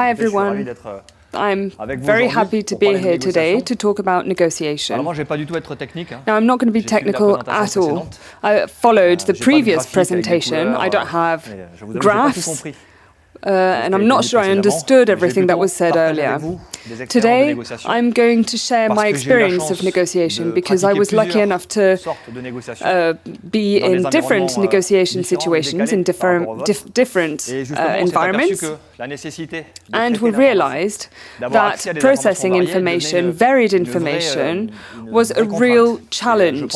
Hi everyone. I'm very happy to be here today to talk about negotiation. Now, I'm not going to be technical at all. I followed the previous presentation. I don't have graphs, and I'm not sure I understood everything that was said earlier. Today, I'm going to share my experience of negotiation because I was lucky enough to be in different negotiation situations in different environments, and we realized that processing information, varied information, was a real challenge.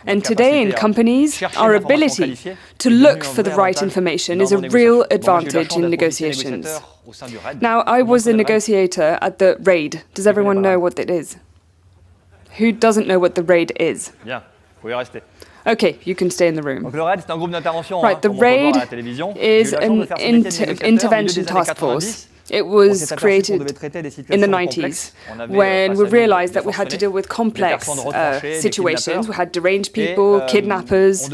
And today in companies, our ability to look for the right information is a real advantage in negotiations. Now, I was a negotiator at the RAID. Does everyone know what it is? Who doesn't know what the RAID is? Okay, you can stay in the room. Right, the RAID is an intervention task force. It was created in the 90s when we realized that we had to deal with complex situations. We had deranged people, kidnappers,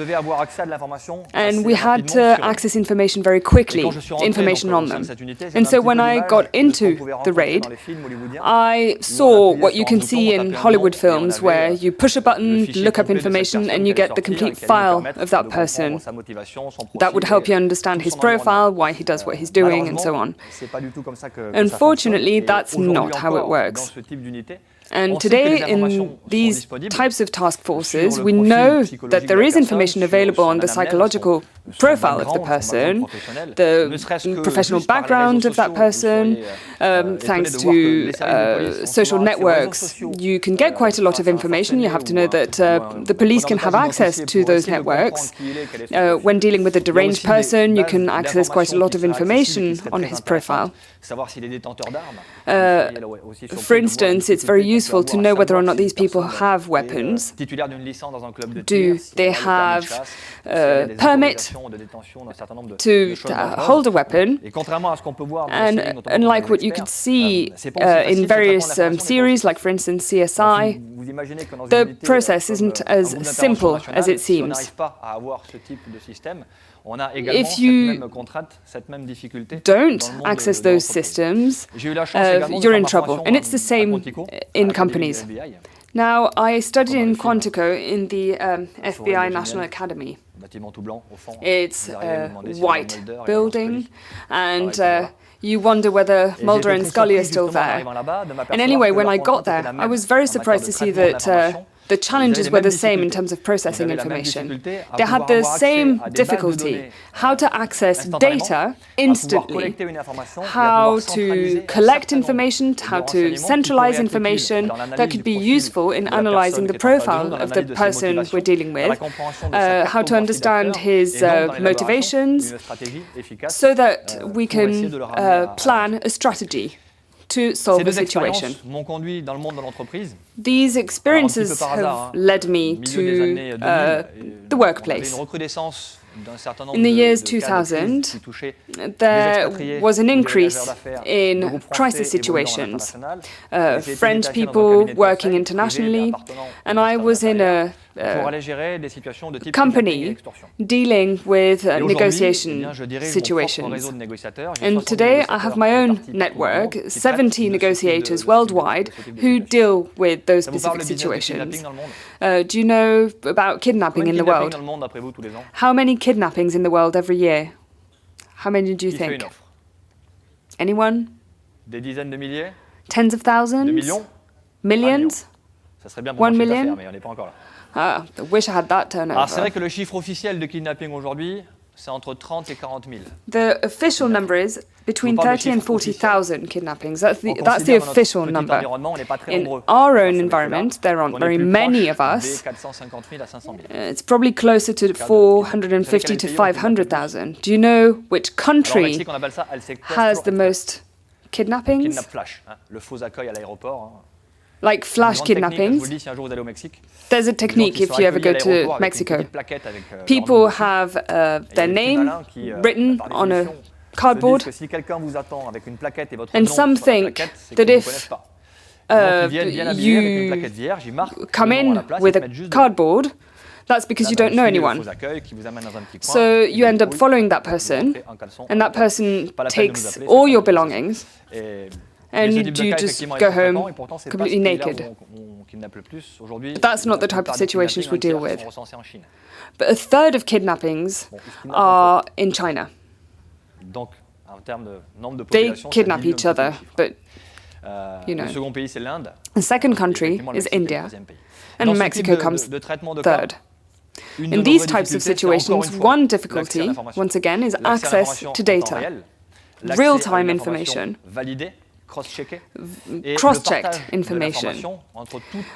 and we had to access information very quickly, information on them. And so when I got into the RAID, I saw what you can see in Hollywood films where you push a button, look up information, and you get the complete file of that person. That would help you understand his profile, why he does what he's doing, and so on. Unfortunately, that's not how it works. And today, in these types of task forces, we know that there is information available on the psychological profile of the person, the professional background of that person. Thanks to social networks, you can get quite a lot of information. You have to know that the police can have access to those networks. When dealing with a deranged person, you can access quite a lot of information on his profile. For instance, it's very useful to know whether or not these people have weapons. Do they have a permit to hold a weapon? And unlike what you could see in various series, like for instance CSI, the process isn't as simple as it seems. If you don't access those systems, you're in trouble. And it's the same in companies. Now, I studied in Quantico in the FBI National Academy. It's a white building, and you wonder whether Mulder and Scully are still there. And anyway, when I got there, I was very surprised to see that the challenges were the same in terms of processing information. They had the same difficulty, how to access data instantly, how to collect information, how to centralize information that could be useful in analyzing the profile of the person we're dealing with, how to understand his motivations, so that we can plan a strategy to solve the situation. These experiences have led me to the workplace. In the years 2000, there was an increase in crisis situations. French people working internationally, and I was in a company dealing with negotiation situations. And today I have my own network, 70 negotiators worldwide who deal with those specific situations. Do you know about kidnapping in the world? How many kidnappings in the world every year? How many do you think? Anyone? Tens of thousands? Millions? 1 million? I wish I had that turnover. C'est vrai que le chiffre officiel de kidnapping aujourd'hui, c'est entre 30 et 40 000. The official number is between 30 and 40,000 kidnappings. That's the official number. In our own environment, there aren't very many of us. It's probably closer to 450 to 500,000. Do you know which country has the most kidnappings? Like flash kidnappings. There's a technique if you ever go to Mexico. People have their name written on a cardboard, and some think that if you come in with a cardboard, That's because you don't know anyone. So you end up following that person, and that person takes all your belongings, and you just go home completely naked. But that's not the type of situations we deal with. But a third of kidnappings are in China. They kidnap each other, but you know. The second country is India, and Mexico comes third. In these types of situations, one difficulty, once again, is access to data, real-time information, cross-checked information,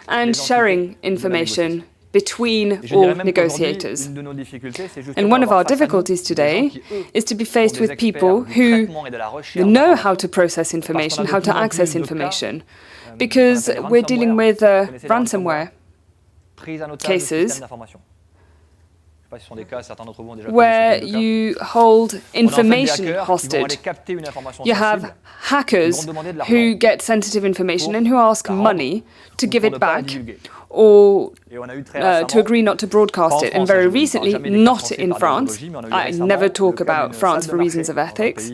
and sharing information between all negotiators. And one of our difficulties today is to be faced with people who know how to process information, how to access information, because we're dealing with ransomware cases where you hold information hostage. You have hackers who get sensitive information and who ask money to give it back or to agree not to broadcast it. And very recently, not in France, I never talk about France for reasons of ethics,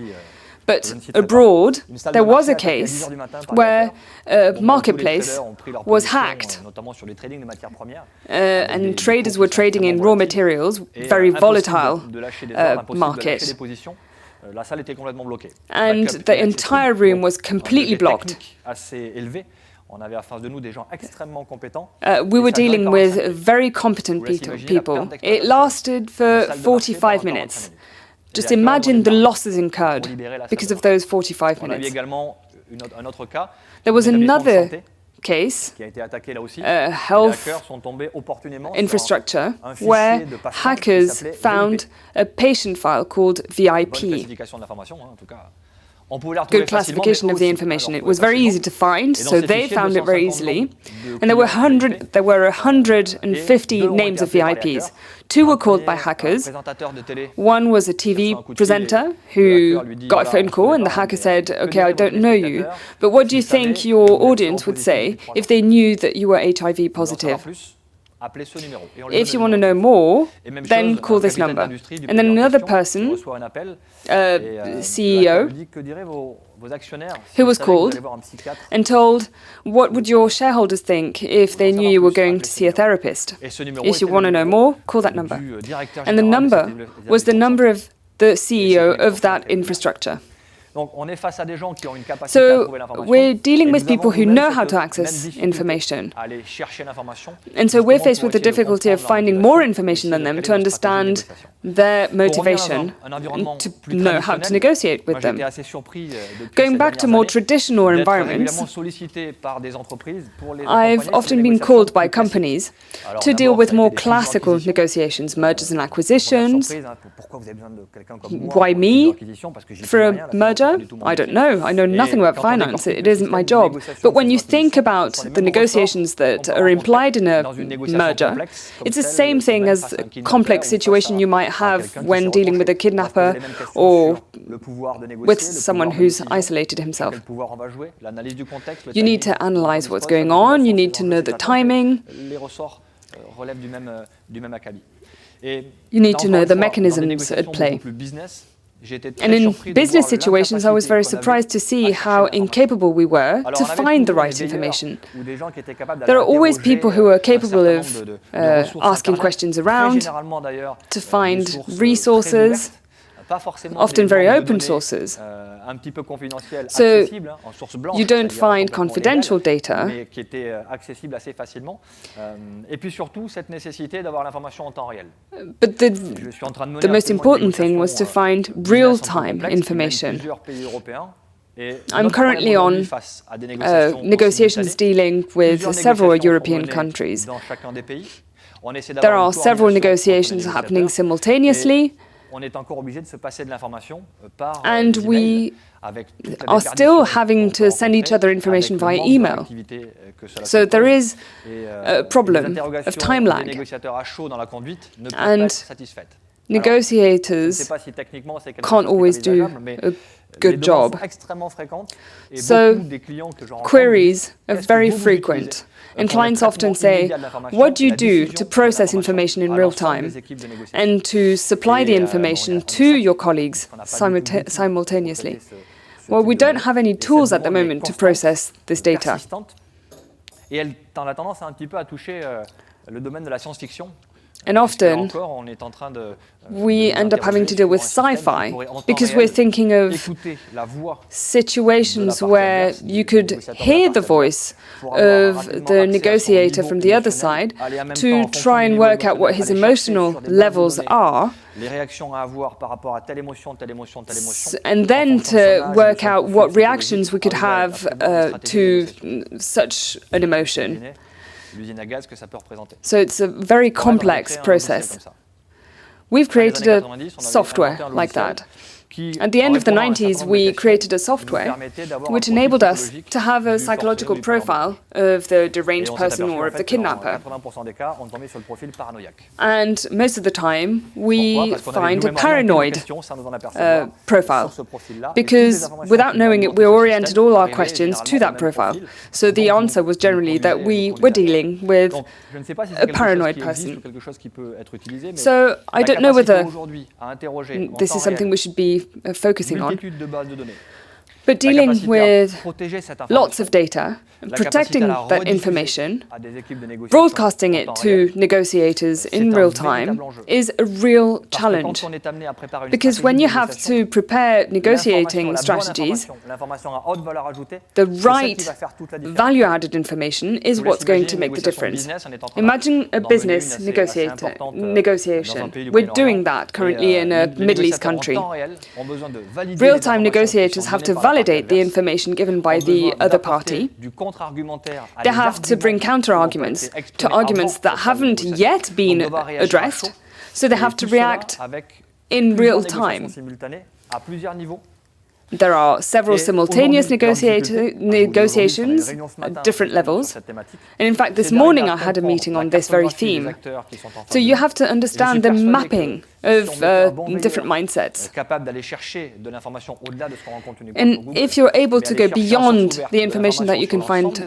but abroad, there was a case where a marketplace was hacked, and traders were trading in raw materials, very volatile market. And the entire room was completely blocked. We were dealing with very competent people. It lasted for 45 minutes. Just imagine the losses incurred because of those 45 minutes. There was another case, health infrastructure, where hackers found a patient file called VIP. Good classification of the information. It was very easy to find, so they found it very easily. And there were 150 names of VIPs. 2 were called by hackers. One was a TV presenter who got a phone call, and the hacker said, "Okay, I don't know you, but what do you think your audience would say if they knew that you were HIV positive? If you want to know more, then call this number." And then another person, CEO, who was called and told, "What would your shareholders think if they knew you were going to see a therapist? If you want to know more, call that number." And the number was the number of the CEO of that infrastructure. So we're dealing with people who know how to access information. And so we're faced with the difficulty of finding more information than them to understand their motivation and to know how to negotiate with them. Going back to more traditional environments, I've often been called by companies to deal with more classical negotiations, mergers and acquisitions. Why me for a merger? I don't know. I know nothing about finance. It isn't my job. But when you think about the negotiations that are implied in a merger, it's the same thing as a complex situation you might have when dealing with a kidnapper or with someone who's isolated himself. You need to analyze what's going on. You need to know the timing. You need to know the mechanisms at play. And in business situations, I was very surprised to see how incapable we were to find the right information. There are always people who are capable of asking questions around, to find resources, often very open sources. So you don't find confidential data. But the most important thing was to find real-time information. I'm currently on negotiations dealing with several European countries. There are several negotiations happening simultaneously. And we are still having to send each other information via email. So there is a problem of time lag. And negotiators can't always do a good job. So queries are very frequent. And clients often say, what do you do to process information in real time and to supply the information to your colleagues simultaneously? Well, we don't have any tools at the moment to process this data. And often, we end up having to deal with sci-fi because we're thinking of situations where you could hear the voice of the negotiator from the other side to try and work out what his emotional levels are, and then to work out what reactions we could have to such an emotion. So it's a very complex process. We've created a software like that. At the end of the 90s, we created a software which enabled us to have a psychological profile of the deranged person or of the kidnapper. And most of the time, we find a paranoid profile, because without knowing it, we oriented all our questions to that profile. So the answer was generally that we were dealing with a paranoid person. So I don't know whether this is something we should be focusing on. But dealing with lots of data, protecting that information, broadcasting it to negotiators in real time is a real challenge. Because when you have to prepare negotiating strategies, the right value-added information is what's going to make the difference. Imagine a business negotiation. We're doing that currently in a Middle East country. Real-time negotiators have to validate the information given by the other party. They have to bring counter-arguments to arguments that haven't yet been addressed, so they have to react in real time. There are several simultaneous negotiations at different levels. And in fact, this morning I had a meeting on this very theme. So you have to understand the mapping of different mindsets. And if you're able to go beyond the information that you can find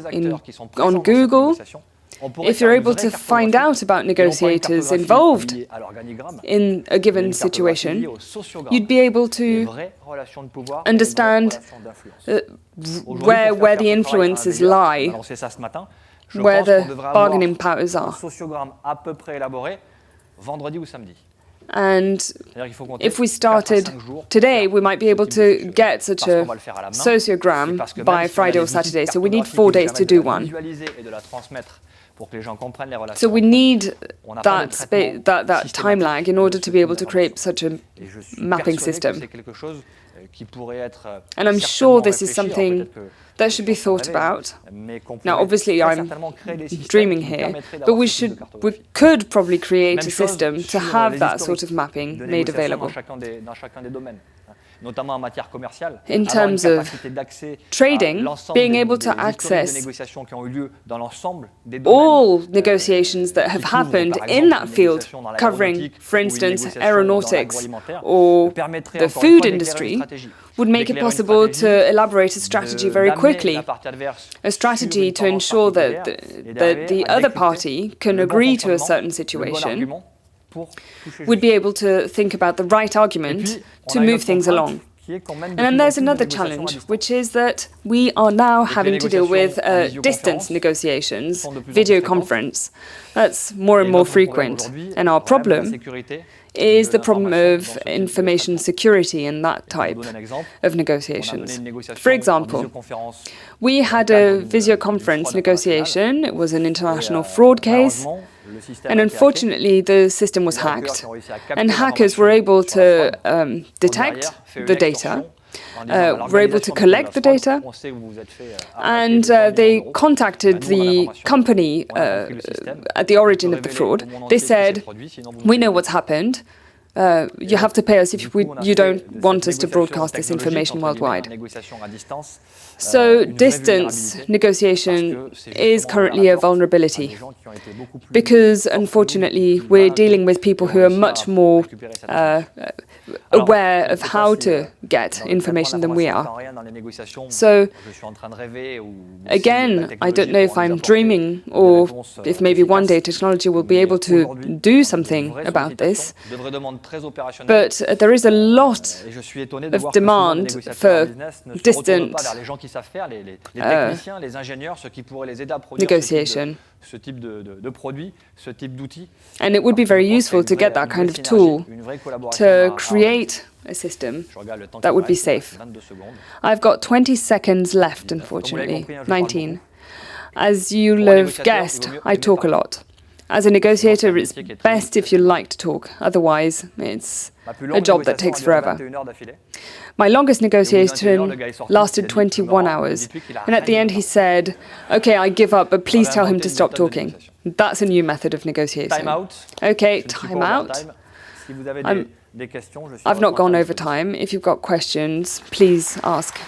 on Google, if you're able to find out about negotiators involved in a given situation, you'd be able to understand where the influences lie, where the bargaining powers are. And if we started today, we might be able to get such a sociogram by Friday or Saturday. So we need 4 days to do one. So we need that time lag in order to be able to create such a mapping system. And I'm sure this is something that should be thought about. Now, obviously, I'm dreaming here, but we could probably create a system to have that sort of mapping made available. In terms of trading, being able to access all negotiations that have happened in that field, covering, for instance, aeronautics or the food industry, would make it possible to elaborate a strategy very quickly, a strategy to ensure that the other party can agree to a certain situation, would be able to think about the right argument to move things along. And then there's another challenge, which is that we are now having to deal with distance negotiations, video conference. That's more and more frequent. And our problem is the problem of information security in that type of negotiations. For example, we had a video conference negotiation. It was an international fraud case. And unfortunately, the system was hacked. And hackers were able to detect the data, were able to collect the data, and they contacted the company at the origin of the fraud. They said, we know what's happened. You have to pay us if you don't want us to broadcast this information worldwide. So distance negotiation is currently a vulnerability because, unfortunately, we're dealing with people who are much more aware of how to get information than we are. So, again, I don't know if I'm dreaming or if maybe one day technology will be able to do something about this. But there is a lot of demand for distant negotiation. And it would be very useful to get that kind of tool to create a system that would be safe. I've got 20 seconds left, unfortunately, 19. As you'll have guessed, I talk a lot. As a negotiator, it's best if you like to talk. Otherwise, it's a job that takes forever. My longest negotiation lasted 21 hours. And at the end, he said, "Okay, I give up, but please tell him to stop talking." That's a new method of negotiation. Okay, time out. I've not gone over time. If you've got questions, please ask.